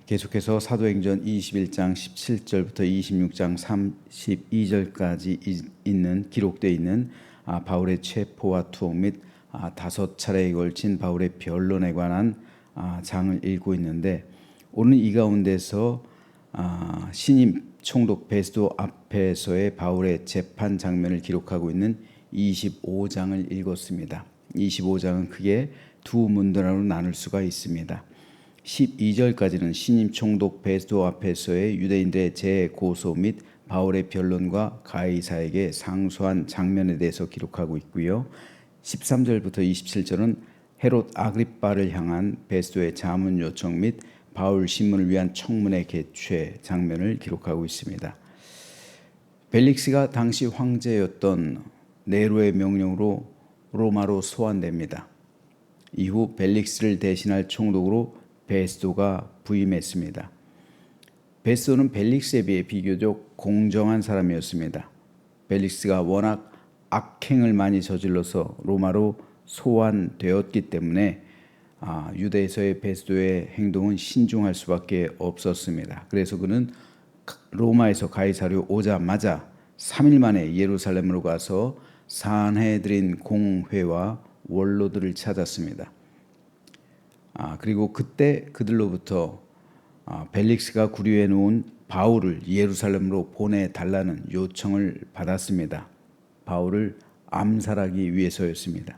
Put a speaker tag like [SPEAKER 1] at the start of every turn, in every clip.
[SPEAKER 1] 계속해서 사도행전 21장 17절부터 26장 32절까지 기록되어 있는 바울의 체포와 투옥 및 5차례에 걸친 바울의 변론에 관한 장을 읽고 있는데, 오늘 이 가운데서 신임 총독 베스도 앞에서의 바울의 재판 장면을 기록하고 있는 25장을 읽었습니다. 25장은 크게 두 문단으로 나눌 수가 있습니다. 12절까지는 신임 총독 베스도 앞에서의 유대인들의 재고소 및 바울의 변론과 가이사에게 상소한 장면에 대해서 기록하고 있고요. 13절부터 27절은 헤롯 아그리빠를 향한 베스도의 자문 요청 및 바울 신문을 위한 청문회 개최 장면을 기록하고 있습니다. 벨릭스가 당시 황제였던 네로의 명령으로 로마로 소환됩니다. 이후 벨릭스를 대신할 총독으로 베스도가 부임했습니다. 베스도는 벨릭스에 비해 비교적 공정한 사람이었습니다. 벨릭스가 워낙 악행을 많이 저질러서 로마로 소환되었기 때문에 유대에서의 베스도의 행동은 신중할 수밖에 없었습니다. 그래서 그는 로마에서 가이사랴 오자마자 3일 만에 예루살렘으로 가서 산헤드린 공회와 원로들을 찾았습니다. 그리고 그때 그들로부터 벨릭스가 구류해 놓은 바울을 예루살렘으로 보내달라는 요청을 받았습니다. 바울을 암살하기 위해서였습니다.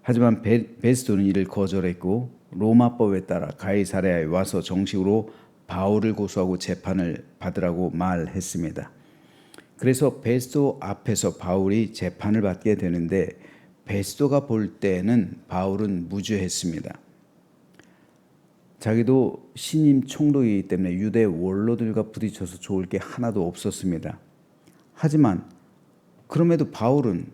[SPEAKER 1] 하지만 베스도는 이를 거절했고 로마법에 따라 가이사랴에 와서 정식으로 바울을 고소하고 재판을 받으라고 말했습니다. 그래서 베스도 앞에서 바울이 재판을 받게 되는데, 베스도가 볼 때는 바울은 무죄했습니다. 자기도 신임 총독이기 때문에 유대 원로들과 부딪혀서 좋을 게 하나도 없었습니다. 하지만 그럼에도 바울은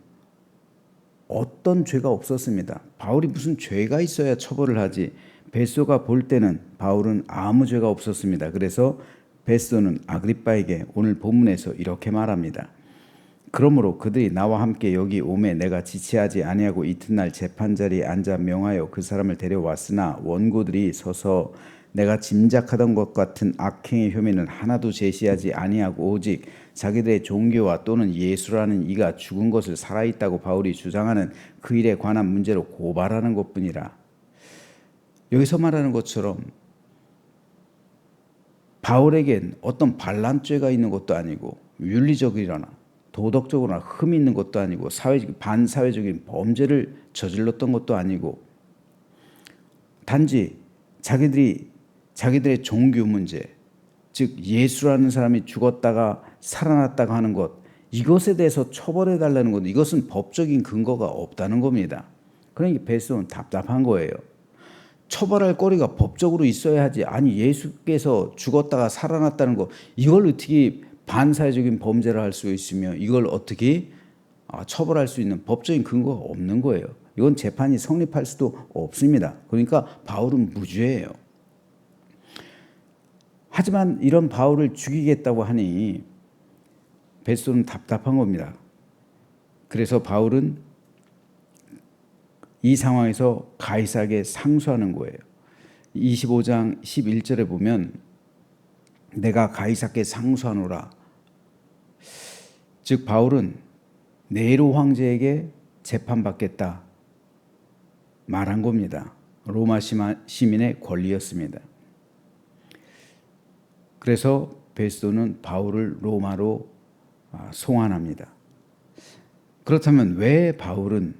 [SPEAKER 1] 어떤 죄가 없었습니다. 바울이 무슨 죄가 있어야 처벌을 하지. 베스도가 볼 때는 바울은 아무 죄가 없었습니다. 그래서 베스도는 아그리빠에게 오늘 본문에서 이렇게 말합니다. 그러므로 그들이 나와 함께 여기 오매 내가 지체하지 아니하고 이튿날 재판자리에 앉아 명하여 그 사람을 데려왔으나 원고들이 서서 내가 짐작하던 것 같은 악행의 혐의는 하나도 제시하지 아니하고 오직 자기들의 종교와 또는 예수라는 이가 죽은 것을 살아있다고 바울이 주장하는 그 일에 관한 문제로 고발하는 것뿐이라. 여기서 말하는 것처럼 바울에겐 어떤 반란죄가 있는 것도 아니고 윤리적이거나 도덕적으로나 흠이 있는 것도 아니고 반사회적인 범죄를 저질렀던 것도 아니고, 단지 자기들의 종교 문제, 즉 예수라는 사람이 죽었다가 살아났다가 하는 것, 이것에 대해서 처벌해 달라는 것, 이것은 법적인 근거가 없다는 겁니다. 그러니까 베스도는 답답한 거예요. 처벌할 거리가 법적으로 있어야 하지. 아니 예수께서 죽었다가 살아났다는 거, 이걸 어떻게 반사회적인 범죄를 할 수 있으며 이걸 어떻게 처벌할 수 있는 법적인 근거가 없는 거예요. 이건 재판이 성립할 수도 없습니다. 그러니까 바울은 무죄예요. 하지만 이런 바울을 죽이겠다고 하니 베스도는 답답한 겁니다. 그래서 바울은 이 상황에서 가이사에게 상소하는 거예요. 25장 11절에 보면 내가 가이사께 상소하노라. 즉 바울은 네로 황제에게 재판받겠다 말한 겁니다. 로마 시민의 권리였습니다. 그래서 베스도는 바울을 로마로 송환합니다. 그렇다면 왜 바울은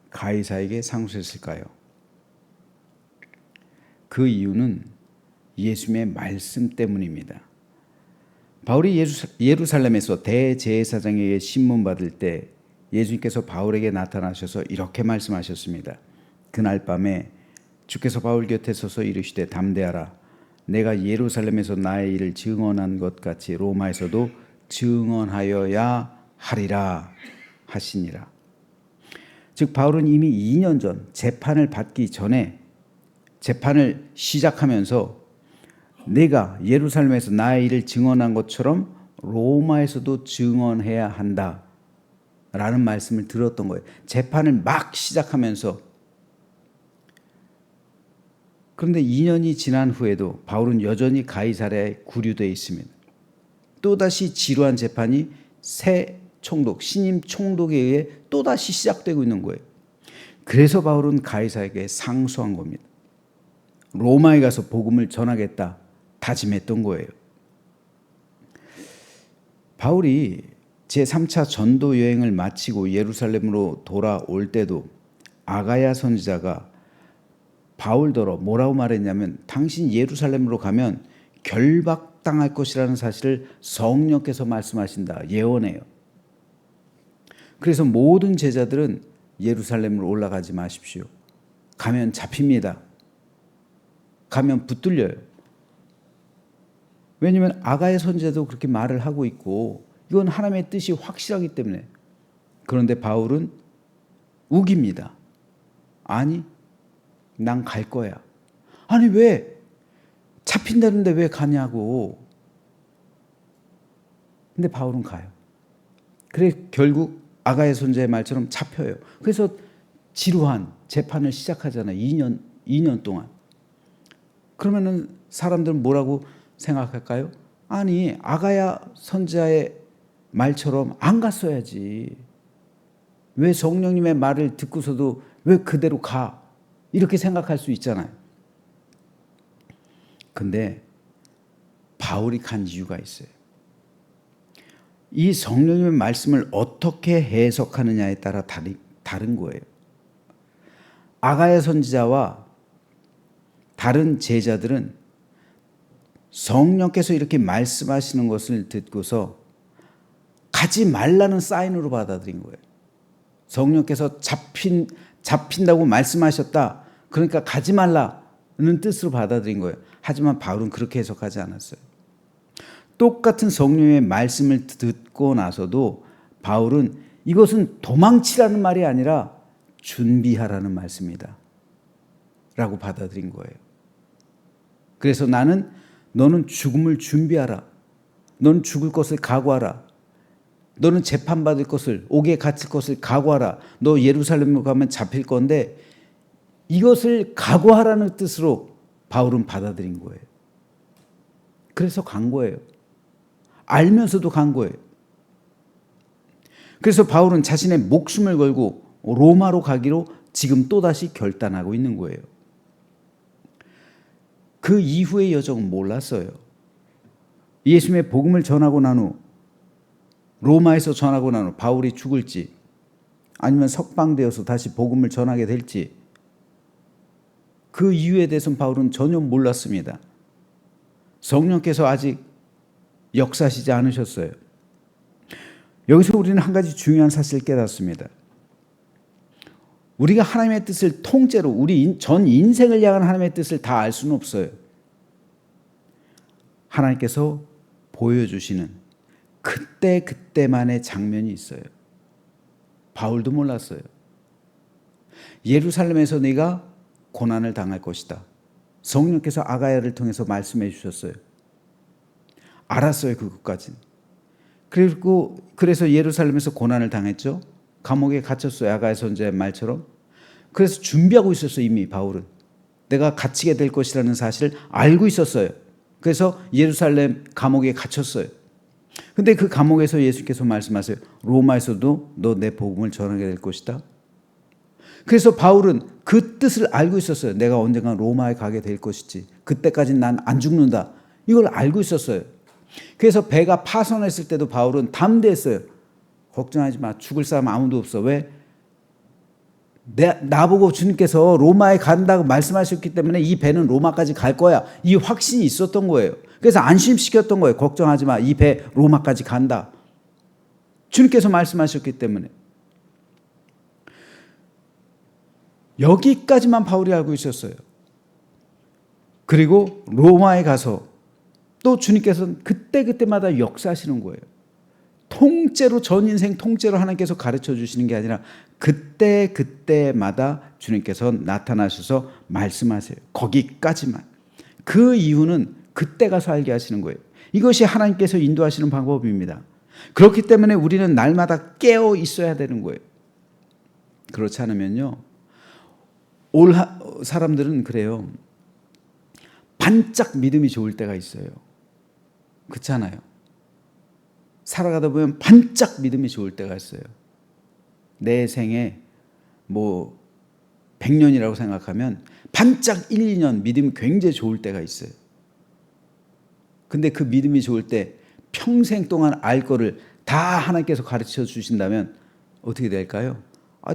[SPEAKER 1] 가이사에게 상소했을까요? 그 이유는 예수님의 말씀 때문입니다. 바울이 예루살렘에서 대제사장에게 신문받을 때 예수님께서 바울에게 나타나셔서 이렇게 말씀하셨습니다. 그날 밤에 주께서 바울 곁에 서서 이르시되 담대하라. 내가 예루살렘에서 나의 일을 증언한 것 같이 로마에서도 증언하여야 하리라 하시니라. 즉 바울은 이미 2년 전 재판을 받기 전에 재판을 시작하면서 내가 예루살렘에서 나의 일을 증언한 것처럼 로마에서도 증언해야 한다라는 말씀을 들었던 거예요. 재판을 막 시작하면서 그런데 2년이 지난 후에도 바울은 여전히 가이사랴에 구류되어 있습니다. 또다시 지루한 재판이 새 총독, 신임 총독에 의해 또다시 시작되고 있는 거예요. 그래서 바울은 가이사에게 상소한 겁니다. 로마에 가서 복음을 전하겠다 다짐했던 거예요. 바울이 제3차 전도 여행을 마치고 예루살렘으로 돌아올 때도 아가야 선지자가 바울더러 뭐라고 말했냐면, 당신 예루살렘으로 가면 결박당할 것이라는 사실을 성령께서 말씀하신다, 예언해요. 그래서 모든 제자들은 예루살렘으로 올라가지 마십시오. 가면 잡힙니다. 가면 붙들려요. 왜냐하면 아가야 선지자도 그렇게 말을 하고 있고 이건 하나님의 뜻이 확실하기 때문에. 그런데 바울은 우깁니다. 아니, 난 갈 거야. 아니, 왜? 잡힌다는데 왜 가냐고. 근데 바울은 가요. 그래 결국 아가야 선지자의 말처럼 잡혀요. 그래서 지루한 재판을 시작하잖아요. 2년 동안. 그러면은 사람들은 뭐라고 생각할까요? 아니, 아가야 선지자의 말처럼 안 갔어야지. 왜 성령님의 말을 듣고서도 왜 그대로 가? 이렇게 생각할 수 있잖아요. 근데 바울이 간 이유가 있어요. 이 성령님의 말씀을 어떻게 해석하느냐에 따라 다른 거예요. 아가야 선지자와 다른 제자들은 성령께서 이렇게 말씀하시는 것을 듣고서 가지 말라는 사인으로 받아들인 거예요. 성령께서 잡힌다고 말씀하셨다. 그러니까 가지 말라는 뜻으로 받아들인 거예요. 하지만 바울은 그렇게 해석하지 않았어요. 똑같은 성령의 말씀을 듣고 나서도 바울은 이것은 도망치라는 말이 아니라 준비하라는 말씀이다 라고 받아들인 거예요. 그래서 너는 죽음을 준비하라. 너는 죽을 것을 각오하라. 너는 재판받을 것을, 옥에 갇힐 것을 각오하라. 너 예루살렘으로 가면 잡힐 건데 이것을 각오하라는 뜻으로 바울은 받아들인 거예요. 그래서 간 거예요. 알면서도 간 거예요. 그래서 바울은 자신의 목숨을 걸고 로마로 가기로 지금 또다시 결단하고 있는 거예요. 그 이후의 여정은 몰랐어요. 예수님의 복음을 전하고 난 후, 로마에서 전하고 난 후 바울이 죽을지 아니면 석방되어서 다시 복음을 전하게 될지, 그 이유에 대해서는 바울은 전혀 몰랐습니다. 성령께서 아직 역사하시지 않으셨어요. 여기서 우리는 한 가지 중요한 사실을 깨닫습니다. 우리가 하나님의 뜻을 통째로 우리 전 인생을 향한 하나님의 뜻을 다 알 수는 없어요. 하나님께서 보여주시는 그때만의 장면이 있어요. 바울도 몰랐어요. 예루살렘에서 네가 고난을 당할 것이다. 성령께서 아가야를 통해서 말씀해 주셨어요. 알았어요, 그것까지는. 그래서 예루살렘에서 고난을 당했죠. 감옥에 갇혔어요, 아가야 선지자의 말처럼. 그래서 준비하고 있었어요, 이미 바울은. 내가 갇히게 될 것이라는 사실을 알고 있었어요. 그래서 예루살렘 감옥에 갇혔어요. 근데 그 감옥에서 예수께서 말씀하세요. 로마에서도 너 내 복음을 전하게 될 것이다. 그래서 바울은 그 뜻을 알고 있었어요. 내가 언젠가 로마에 가게 될 것이지. 그때까지는 난 안 죽는다. 이걸 알고 있었어요. 그래서 배가 파손했을 때도 바울은 담대했어요. 걱정하지 마. 죽을 사람 아무도 없어. 왜? 나보고 주님께서 로마에 간다고 말씀하셨기 때문에 이 배는 로마까지 갈 거야. 이 확신이 있었던 거예요. 그래서 안심시켰던 거예요. 걱정하지 마. 이 배 로마까지 간다. 주님께서 말씀하셨기 때문에. 여기까지만 바울이 알고 있었어요. 그리고 로마에 가서 또 주님께서는 그때마다 역사하시는 거예요. 통째로, 전 인생 통째로 하나님께서 가르쳐 주시는 게 아니라 그때마다 주님께서 나타나셔서 말씀하세요. 거기까지만. 그 이유는 그때 가서 알게 하시는 거예요. 이것이 하나님께서 인도하시는 방법입니다. 그렇기 때문에 우리는 날마다 깨어 있어야 되는 거예요. 그렇지 않으면요, 사람들은 그래요. 반짝 믿음이 좋을 때가 있어요. 그렇잖아요. 살아가다 보면 반짝 믿음이 좋을 때가 있어요. 내 생에 100년이라고 생각하면 반짝 1, 2년 믿음이 굉장히 좋을 때가 있어요. 근데 그 믿음이 좋을 때 평생 동안 알 거를 다 하나님께서 가르쳐 주신다면 어떻게 될까요?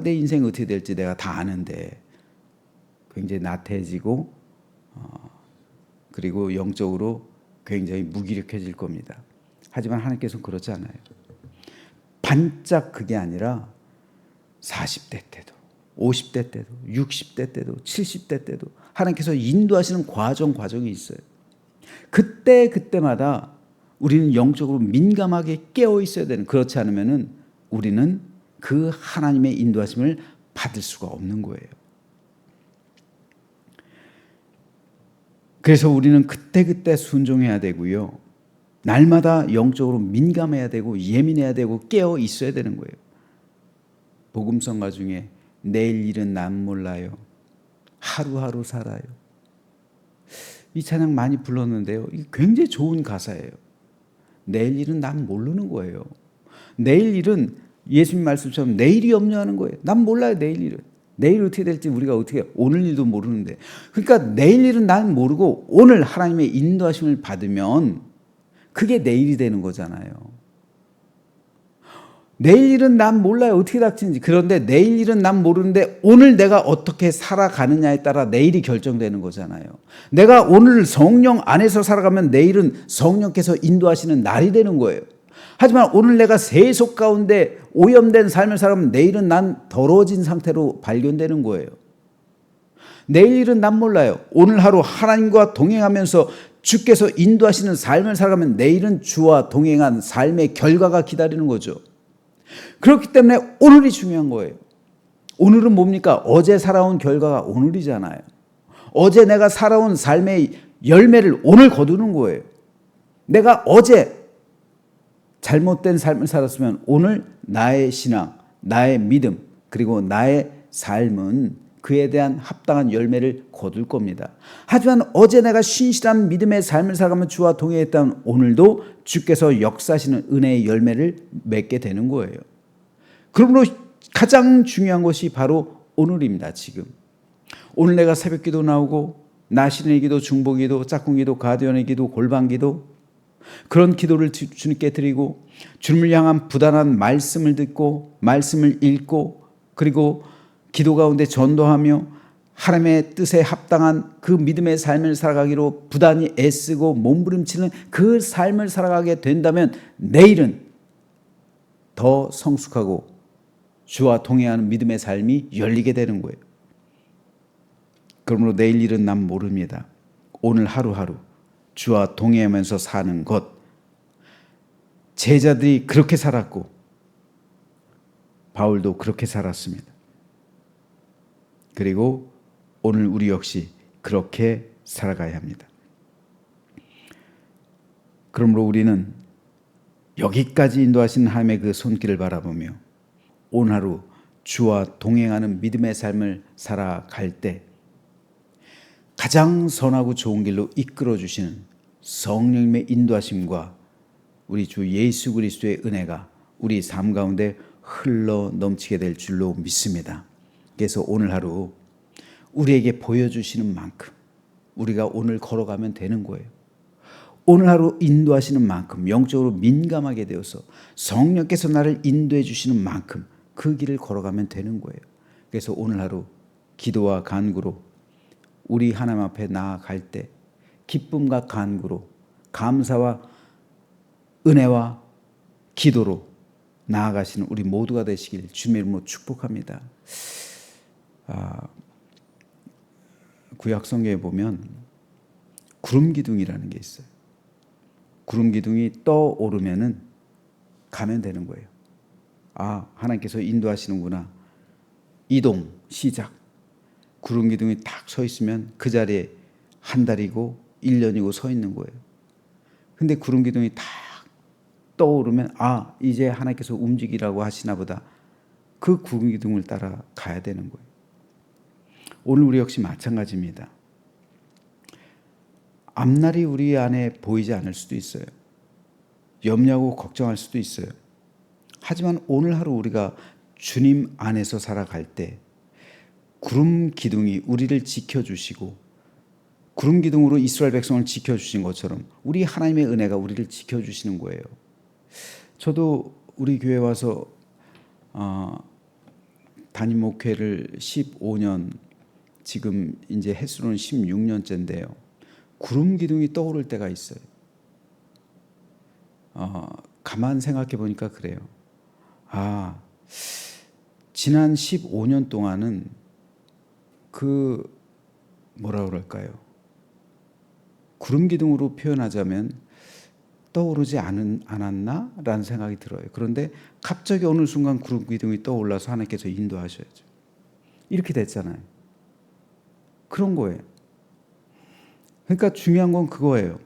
[SPEAKER 1] 내 인생이 어떻게 될지 내가 다 아는데 굉장히 나태해지고 그리고 영적으로 굉장히 무기력해질 겁니다. 하지만 하나님께서는 그렇지 않아요. 반짝 그게 아니라 40대 때도 50대 때도 60대 때도 70대 때도 하나님께서 인도하시는 과정이 있어요. 그때마다 우리는 영적으로 민감하게 깨어 있어야 되는, 그렇지 않으면 우리는 그 하나님의 인도하심을 받을 수가 없는 거예요. 그래서 우리는 그때 순종해야 되고요. 날마다 영적으로 민감해야 되고 예민해야 되고 깨어 있어야 되는 거예요. 복음성가 중에 내일 일은 난 몰라요. 하루하루 살아요. 이 찬양 많이 불렀는데요. 이게 굉장히 좋은 가사예요. 내일 일은 난 모르는 거예요. 내일 일은 예수님 말씀처럼 내일이 염려하는 거예요. 난 몰라요, 내일 일은. 내일 어떻게 될지 우리가 어떻게 오늘 일도 모르는데. 그러니까 내일 일은 난 모르고 오늘 하나님의 인도하심을 받으면 그게 내일이 되는 거잖아요. 내일 일은 난 몰라요, 어떻게 닥치는지. 그런데 내일 일은 난 모르는데 오늘 내가 어떻게 살아가느냐에 따라 내일이 결정되는 거잖아요. 내가 오늘 성령 안에서 살아가면 내일은 성령께서 인도하시는 날이 되는 거예요. 하지만 오늘 내가 세속 가운데 오염된 삶을 살아가면 내일은 난 더러워진 상태로 발견되는 거예요. 내일 일은 난 몰라요. 오늘 하루 하나님과 동행하면서 주께서 인도하시는 삶을 살아가면 내일은 주와 동행한 삶의 결과가 기다리는 거죠. 그렇기 때문에 오늘이 중요한 거예요. 오늘은 뭡니까? 어제 살아온 결과가 오늘이잖아요. 어제 내가 살아온 삶의 열매를 오늘 거두는 거예요. 내가 어제 잘못된 삶을 살았으면 오늘 나의 신앙, 나의 믿음, 그리고 나의 삶은 그에 대한 합당한 열매를 거둘 겁니다. 하지만 어제 내가 신실한 믿음의 삶을 살아가며 주와 동행했다면 오늘도 주께서 역사하시는 은혜의 열매를 맺게 되는 거예요. 그러므로 가장 중요한 것이 바로 오늘입니다. 지금 오늘 내가 새벽 기도 나오고 나신의 기도, 중보 기도, 짝꿍 기도, 가디언의 기도, 골방 기도, 그런 기도를 주님께 드리고 주님을 향한 부단한 말씀을 듣고 말씀을 읽고 그리고 기도 가운데 전도하며 하나님의 뜻에 합당한 그 믿음의 삶을 살아가기로 부단히 애쓰고 몸부림치는 그 삶을 살아가게 된다면 내일은 더 성숙하고 주와 동행하는 믿음의 삶이 열리게 되는 거예요. 그러므로 내일 일은 난 모릅니다. 오늘 하루하루 주와 동행하면서 사는 것. 제자들이 그렇게 살았고 바울도 그렇게 살았습니다. 그리고 오늘 우리 역시 그렇게 살아가야 합니다. 그러므로 우리는 여기까지 인도하신 하나님의 그 손길을 바라보며 오늘 하루 주와 동행하는 믿음의 삶을 살아갈 때 가장 선하고 좋은 길로 이끌어 주시는 성령님의 인도하심과 우리 주 예수 그리스도의 은혜가 우리 삶 가운데 흘러 넘치게 될 줄로 믿습니다. 그래서 오늘 하루 우리에게 보여주시는 만큼 우리가 오늘 걸어가면 되는 거예요. 오늘 하루 인도하시는 만큼 영적으로 민감하게 되어서 성령께서 나를 인도해 주시는 만큼 그 길을 걸어가면 되는 거예요. 그래서 오늘 하루 기도와 간구로 우리 하나님 앞에 나아갈 때 기쁨과 간구로 감사와 은혜와 기도로 나아가시는 우리 모두가 되시길 주님의 이름으로 축복합니다. 구약 성경에 보면 구름 기둥이라는 게 있어요. 구름 기둥이 떠오르면은 가면 되는 거예요. 하나님께서 인도하시는구나. 이동 시작. 구름 기둥이 딱 서 있으면 그 자리에 한 달이고 1년이고 서 있는 거예요. 근데 구름 기둥이 딱 떠오르면 이제 하나님께서 움직이라고 하시나 보다. 그 구름 기둥을 따라 가야 되는 거예요. 오늘 우리 역시 마찬가지입니다. 앞날이 우리 안에 보이지 않을 수도 있어요. 염려하고 걱정할 수도 있어요. 하지만 오늘 하루 우리가 주님 안에서 살아갈 때 구름 기둥이 우리를 지켜주시고 구름 기둥으로 이스라엘 백성을 지켜주신 것처럼 우리 하나님의 은혜가 우리를 지켜주시는 거예요. 저도 우리 교회 와서 담임 목회를 15년, 지금 이제 횟수로는 16년째인데요. 구름 기둥이 떠오를 때가 있어요. 가만 생각해 보니까 그래요. 지난 15년 동안은 뭐라 그럴까요? 구름 기둥으로 표현하자면 떠오르지 않았나? 라는 생각이 들어요. 그런데 갑자기 어느 순간 구름 기둥이 떠올라서 하나님께서 인도하셔야죠. 이렇게 됐잖아요. 그런 거예요. 그러니까 중요한 건 그거예요.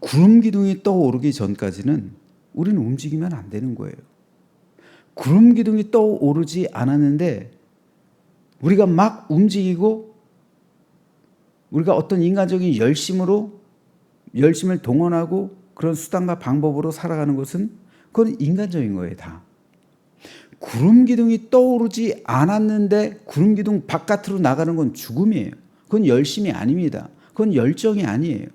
[SPEAKER 1] 구름 기둥이 떠오르기 전까지는 우리는 움직이면 안 되는 거예요. 구름 기둥이 떠오르지 않았는데 우리가 막 움직이고 우리가 어떤 인간적인 열심을 동원하고 그런 수단과 방법으로 살아가는 것은 그건 인간적인 거예요, 다. 구름 기둥이 떠오르지 않았는데 구름 기둥 바깥으로 나가는 건 죽음이에요. 그건 열심이 아닙니다. 그건 열정이 아니에요.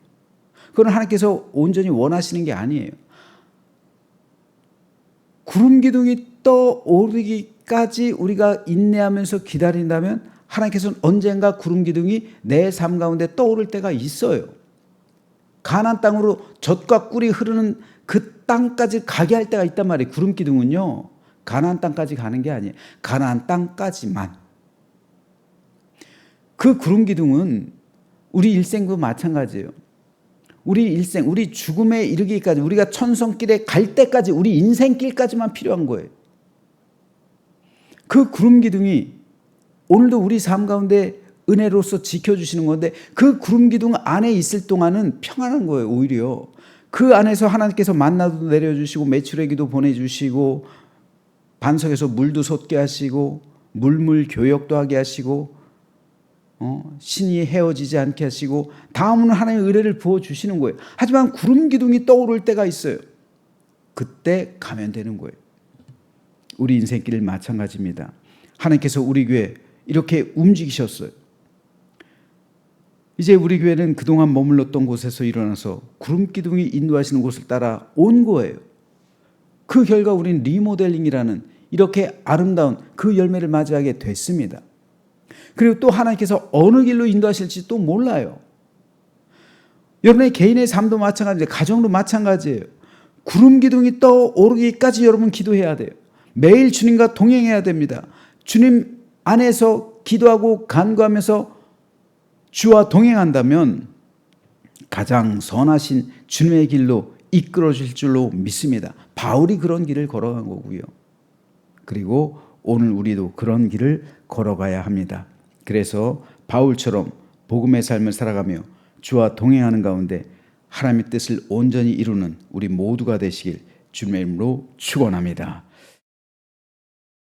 [SPEAKER 1] 그건 하나님께서 온전히 원하시는 게 아니에요. 구름 기둥이 떠오르기까지 우리가 인내하면서 기다린다면 하나님께서는 언젠가 구름 기둥이 내 삶 가운데 떠오를 때가 있어요. 가나안 땅으로 젖과 꿀이 흐르는 그 땅까지 가게 할 때가 있단 말이에요. 구름 기둥은요. 가나안 땅까지 가는 게 아니에요. 가나안 땅까지만. 그 구름 기둥은 우리 일생도 마찬가지예요. 우리 일생, 우리 죽음에 이르기까지, 우리가 천성길에 갈 때까지, 우리 인생길까지만 필요한 거예요. 그 구름 기둥이 오늘도 우리 삶 가운데 은혜로서 지켜주시는 건데 그 구름 기둥 안에 있을 동안은 평안한 거예요. 오히려 그 안에서 하나님께서 만나도 내려주시고 메추라기도 보내주시고 반석에서 물도 솟게 하시고 물물 교역도 하게 하시고 신이 헤어지지 않게 하시고 다음은 하나님의 의뢰를 부어주시는 거예요. 하지만 구름 기둥이 떠오를 때가 있어요. 그때 가면 되는 거예요. 우리 인생길 마찬가지입니다. 하나님께서 우리 교회 이렇게 움직이셨어요. 이제 우리 교회는 그동안 머물렀던 곳에서 일어나서 구름 기둥이 인도하시는 곳을 따라 온 거예요. 그 결과 우리는 리모델링이라는 이렇게 아름다운 그 열매를 맞이하게 됐습니다. 그리고 또 하나님께서 어느 길로 인도하실지 또 몰라요. 여러분의 개인의 삶도 마찬가지예요. 가정도 마찬가지예요. 구름 기둥이 떠오르기까지 여러분 기도해야 돼요. 매일 주님과 동행해야 됩니다. 주님 안에서 기도하고 간구하면서 주와 동행한다면 가장 선하신 주님의 길로 이끌어 주실 줄로 믿습니다. 바울이 그런 길을 걸어간 거고요. 그리고 오늘 우리도 그런 길을 걸어가야 합니다. 그래서 바울처럼 복음의 삶을 살아가며 주와 동행하는 가운데 하나님의 뜻을 온전히 이루는 우리 모두가 되시길 주님의 이름으로 축원합니다.